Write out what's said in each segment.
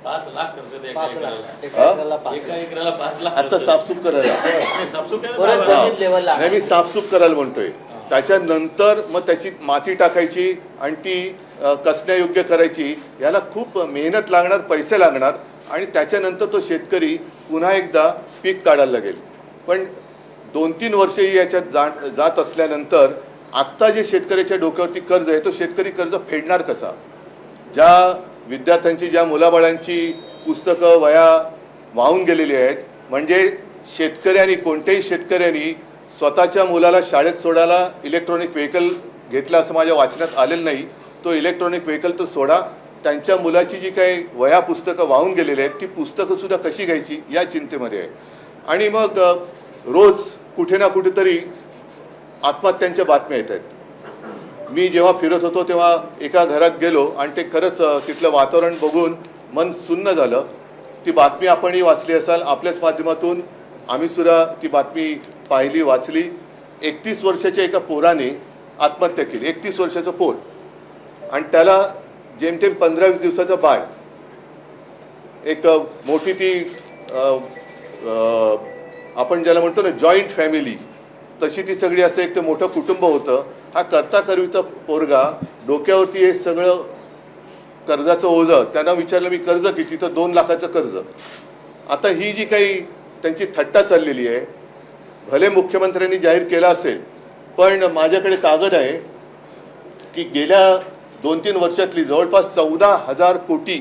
5 लाख खर्च होते एका 5 लाख एकराला. एका एका एकराला 5 लाख आता साफसूफ करायला नाही, साफसूफ करायला परत दहा लाख. जमीन लेवलला नाही, मी साफसूफ करायला म्हणतोय. त्याच्यानंतर मग त्याची माती टाकायची आणि ती कसण्यायोग्य करायची. याला खूप मेहनत लागणार, पैसे लागणार आणि त्याच्यानंतर तो शेतकरी पुन्हा एकदा पीक काढायला लागेल. पण 2-3 वर्षही याच्यात जात असल्यानंतर आत्ता जे शेतकऱ्याच्या डोक्यावरती कर्ज आहे तो शेतकरी कर्ज फेडणार कसा? ज्या विद्यार्थ्यांची, ज्या मुलाबाळांची पुस्तकं, वह्या वाहून गेलेली आहेत, म्हणजे शेतकऱ्यांनी, कोणत्याही शेतकऱ्यांनी स्वतःच्या मुलाला शाळेत सोडायला इलेक्ट्रॉनिक व्हेकल घेतला असं माझ्या वाचनात आलेलं नाही. तो इलेक्ट्रॉनिक व्हेकल तर सोडा, त्यांच्या मुलाची जी काही वह्या पुस्तकं वाहून गेलेली आहेत ती पुस्तकंसुद्धा कशी घ्यायची या चिंतेमध्ये आहे. आणि मग रोज कुठे ना कुठेतरी आत्महत्यांच्या बातम्या येत आहेत. मी जेव्हा फिरत होतो तेव्हा एका घरात गेलो आणि ते खरंच तिथलं वातावरण बघून मन सुन्न झालं. ती बातमी आपणही वाचली असाल, आपल्याच माध्यमातून आम्ही सुद्धा ती बातमी पाहिली, वाचली. 31 वर्षाच्या एका पोराने आत्महत्या केली. 31 वर्षाचं पोर आणि त्याला जेमतेम 15-20 दिवसाचं बाळ. एक मोठी ती आपण ज्याला म्हणतो ना जॉईंट फॅमिली, तशी ती सगळी असं एक ते मोठं कुटुंब होतं. हा करता करविता पोरगा, डोक्यावरती हे सगळं कर्जाचं ओझं. त्यांना विचारलं मी कर्ज किती, तर 2 लाखाचं कर्ज. आता ही जी काही त्यांची थट्टा चाललेली आहे, भले मुख्यमंत्र्यांनी जाहीर केला असेल, पण माझ्याकडे कागद आहे की गेल्या 2-3 वर्षातली जवळपास 14,000 कोटी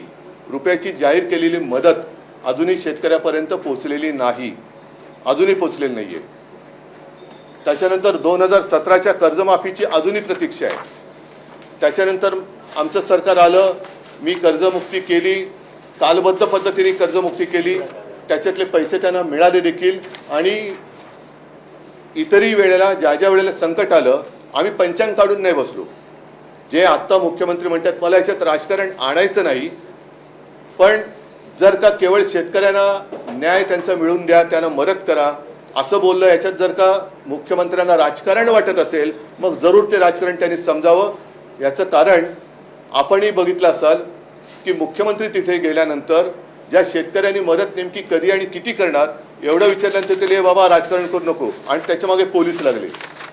रुपयाची जाहीर केलेली मदत अजूनही शेतकऱ्यापर्यंत पोहोचलेली नाही, अजूनही पोहोचलेली नाही आहे. त्याच्यानंतर 2017च्या कर्जमाफीची अजूनही प्रतीक्षा आहे. त्याच्यानंतर आमचं सरकार आलं, मी कर्जमुक्ती केली, कालबद्ध पद्धतीने कर्जमुक्ती केली, त्याच्यातले पैसे त्यांना मिळाले देखील. आणि इतरही वेळेला ज्या ज्या वेळेला संकट आलं आम्ही पंचांग काढून नाही बसलो. जे आत्ता मुख्यमंत्री म्हणतात मला याच्यात राजकारण आणायचं नाही, पण जर का केवळ शेतकऱ्यांना न्याय त्यांचा मिळवून द्या, त्यांना मदत करा असं बोललं, याच्यात जर का मुख्यमंत्र्यांना राजकारण वाटत असेल मग जरूर ते राजकारण त्यांनी समजावं. याचं कारण आपणही बघितलं असाल की मुख्यमंत्री तिथे गेल्यानंतर ज्या शेतकऱ्यांनी मदत नेमकी कधी आणि किती करणार एवढं विचारल्यानंतर ते बाबा राजकारण करू नको आणि त्याच्यामागे पोलीस लागले.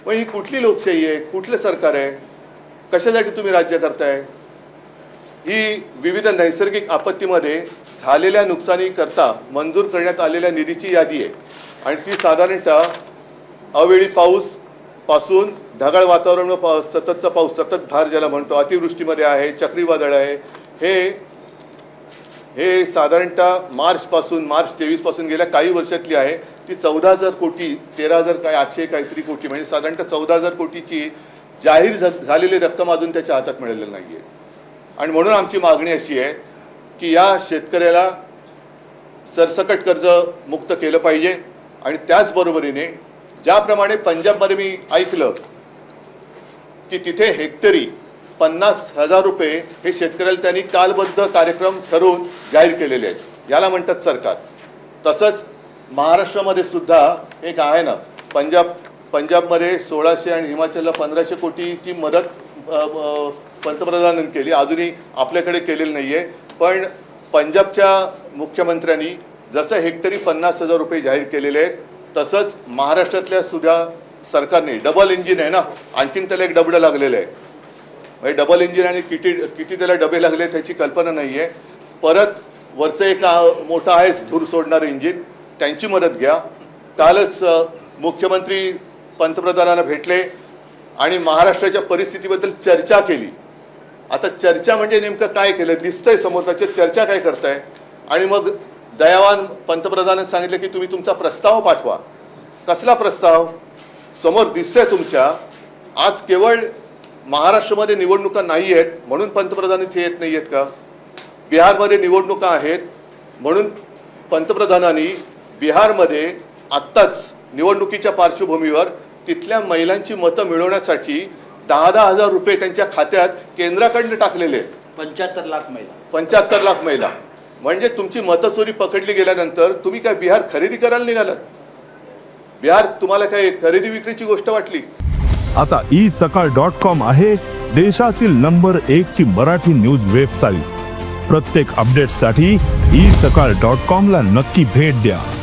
मग ही कुठली लोकशाही आहे, कुठलं सरकार आहे, कशासाठी तुम्ही राज्य करताय? ही विविध नैसर्गिक आपत्तीमध्ये झालेल्या नुकसानीकरता मंजूर करण्यात आलेल्या निधीची यादी आहे आणि ती साधारणतः अवेळी पाऊस पासून ढगाळ वातावरण व सततचा पाऊस, सतत धार ज्याला म्हणतो, अतिवृष्टीमध्ये आहे, चक्रीवादळ आहे, हे साधारणतः मार्च 23 पासून गेल्या काही वर्षातली आहे. ती 14,000 कोटी, 13,000 काय 800 काहीतरी कोटी, म्हणजे साधारणतः 14,000 कोटीची जाहीर झालेली रक्कम अजून त्याच्या हातात मिळालेली नाही आहे. आणि म्हणून आमची मागणी अशी आहे की या शेतकऱ्याला सरसकट कर्ज मुक्त केलं पाहिजे. आणि त्याचबरोबरीने ज्याप्रमाणे पंजाबमध्ये मी ऐकलं की तिथे हेक्टरी 50,000 रुपये हे शेतकऱ्याला त्यांनी कालबद्ध कार्यक्रम ठरवून जाहीर केलेले आहेत, याला म्हणतात सरकार. तसंच महाराष्ट्रामध्ये सुद्धा एक आहे ना, पंजाबमध्ये 1600 आणि हिमाचलला 1500 कोटीची मदत पंतप्रधानांनी केली, अजूनही आपल्याकडे केलेली नाही आहे. पण पंजाबच्या मुख्यमंत्र्यांनी जसं हेक्टरी 50,000 रुपये जाहीर केलेले आहेत तसंच महाराष्ट्रातल्या सुद्धा सरकारने, डबल इंजिन आहे ना, आणखीन त्याला एक डबडं लागलेलं आहे. म्हणजे डबल इंजिन आणि किती त्याला डबे लागले त्याची कल्पना नाही आहे. परत वरचं एक मोठं आहे धूर सोडणारं इंजिन, त्यांची मदत घ्या. कालच मुख्यमंत्री पंतप्रधानांना भेटले आणि महाराष्ट्राच्या परिस्थितीबद्दल चर्चा केली. आता चर्चा म्हणजे नेमकं काय केलं दिसतंय समोर, त्याची चर्चा काय करताय? आणि मग दयावान पंतप्रधानांनी सांगितलं की तुम्ही तुमचा प्रस्ताव पाठवा. कसला प्रस्ताव? समोर दिसतंय तुमच्या. आज केवळ महाराष्ट्रामध्ये निवडणुका नाही आहेत म्हणून पंतप्रधान इथे येत नाही आहेत का? बिहारमध्ये निवडणुका आहेत म्हणून पंतप्रधानांनी बिहारमध्ये आत्ताच निवडणुकीच्या पार्श्वभूमीवर तिथल्या महिलांची मतं मिळवण्यासाठी 10,000 रुपये त्यांच्या खात्यात केंद्राकडनं टाकलेले आहेत. 75 लाख महिला. 75 लाख महिला. म्हणजे तुमची मतचोरी पकडली गेल्यानंतर तुम्ही काय बिहार खरेदी करायला निघालात? बिहार तुम्हाला काय खरेदी विक्रीची गोष्ट वाटली? आता isakal.com आहे देशातील नंबर 1 ची मराठी न्यूज वेबसाईट. प्रत्येक अपडेटसाठी isakal.com ला नक्की भेट द्या.